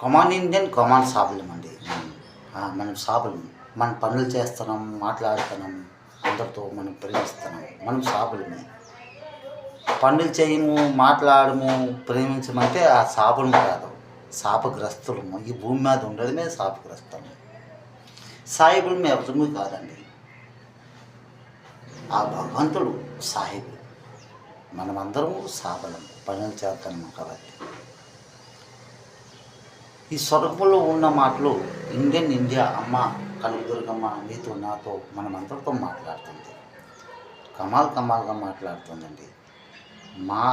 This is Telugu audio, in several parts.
కమాన్ ఇండియన్ కమాన్ సాబులం అండి. మనం సాబులం. మనం పనులు చేస్తున్నాం, మాట్లాడుతున్నాం, అందరితో మనం ప్రేమిస్తున్నాం. మనం సాబులమే. పనులు చేయము, మాట్లాడము, ప్రేమించమంటే ఆ సాబులం కాదు, శాపగ్రస్తులము. ఈ భూమి మీద ఉండడమే శాపగ్రస్తము. సాయిబులం ఎవరము కాదండి. ఆ భగవంతుడు సాహిబు. మనమందరము సాబలం, పనులు చేస్తున్నాం కాబట్టి. ఈ స్వర్గంలో ఉన్న మాటలు ఇండియా అమ్మ కనకదుర్గమ్మ మీతో నాతో మనమందరితో మాట్లాడుతుంది. కమాల్గా మాట్లాడుతుందండి. మా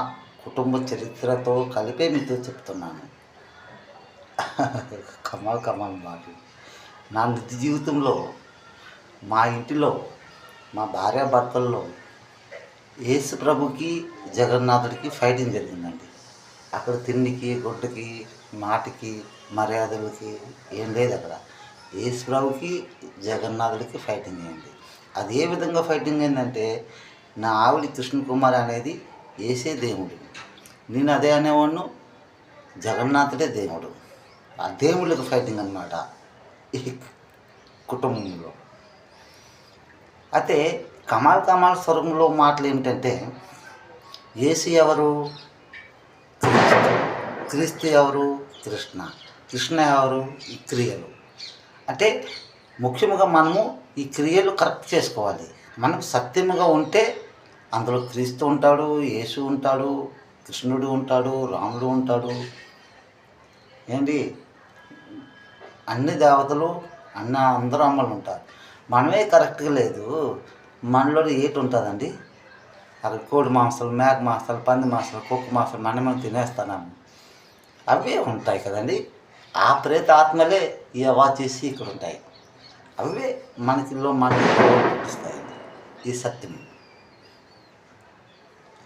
కుటుంబ చరిత్రతో కలిపే మీతో చెప్తున్నాను. కమాల్ మాటలు. నా నిత్య జీవితంలో మా ఇంటిలో మా భార్యాభర్తల్లో యేసు ప్రభుకి జగన్నాథుడికి ఫైటింగ్ జరిగిందండి. అక్కడ తిండికి, గుడ్డకి, మాటికి, మర్యాదలకి ఏం లేదు. అక్కడ యేసు ప్రభుకి జగన్నాథుడికి ఫైటింగ్ అయింది. అది ఏ విధంగా ఫైటింగ్ అయిందంటే, నా ఆవిడ కృష్ణకుమారి అనేది యేసే దేవుడు, నేను అదే అనేవాడిను, జగన్నాథుడే దేవుడు. ఆ దేవుళ్ళకి ఫైటింగ్ అన్నమాట ఈ కుటుంబంలో. అయితే కమాల్ స్వరంలో మాటలు ఏమిటంటే, యేసు ఎవరు? క్రీస్తు ఎవరు? కృష్ణ ఎవరు? ఈ క్రియలు. అంటే ముఖ్యంగా మనము ఈ క్రియలు కరెక్ట్ చేసుకోవాలి. మనకు సత్యముగా ఉంటే అందులో క్రీస్తు ఉంటాడు, యేసు ఉంటాడు, కృష్ణుడు ఉంటాడు, రాముడు ఉంటాడు. ఏంటి, అన్ని దేవతలు అందరూ అమ్మలు ఉంటారు. మనమే కరెక్ట్గా లేదు. మనలో ఏటి ఉంటుందండి? అది కోడి మాంసాలు, మేక మాంసాలు, పంది మాంసాలు, కుక్క మాంసాలు మనం తినేస్తున్నాము. అవే ఉంటాయి కదండి. ఆ ప్రేత ఆత్మలే ఈ చేసి ఇక్కడ ఉంటాయి. అవే మనకిలో పుట్టిస్తాయి. ఈ సత్యం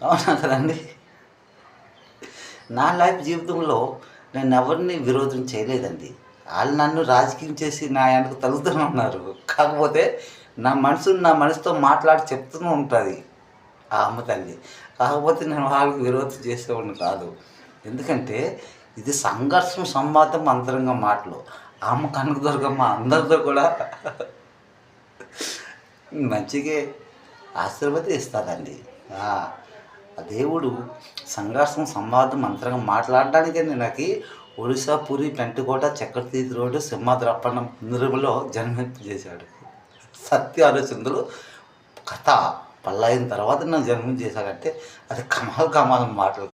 అవునా కదండి. నా లైఫ్ జీవితంలో నేను ఎవరిని విరోధం చేయలేదండి. వాళ్ళు నన్ను రాజకీయం చేసి నా వెనక తగులుతూనే ఉన్నారు. కాకపోతే నా మనసుతో మాట్లాడి చెప్తూనే ఉంటుంది ఆ అమ్మ తల్లి. కాకపోతే నేను వాళ్ళకి విరోధం చేసేవాడిని కాదు. ఎందుకంటే ఇది సంఘర్షణ, సంవాదం, అంతరంగ మాటలు. అమ్మ కనకదుర్గమ్మ అందరితో కూడా మంచిగా ఆశీర్వదిస్తారండి. ఆ దేవుడు సంఘర్షణ, సంవాదం, అంతరంగం మాట్లాడడానికే నాకు ఒడిశా, పూరి, పెంటకోట, చక్రతీర్థ రోడ్డు, సింహాద్రప్పణం నిర్మలో జన్మింపజేశాడు. సత్య ఆలోచనలు కథ పల్లయిన తర్వాత నన్ను జన్మించేశాడంటే అది కమాల్ మాటలు.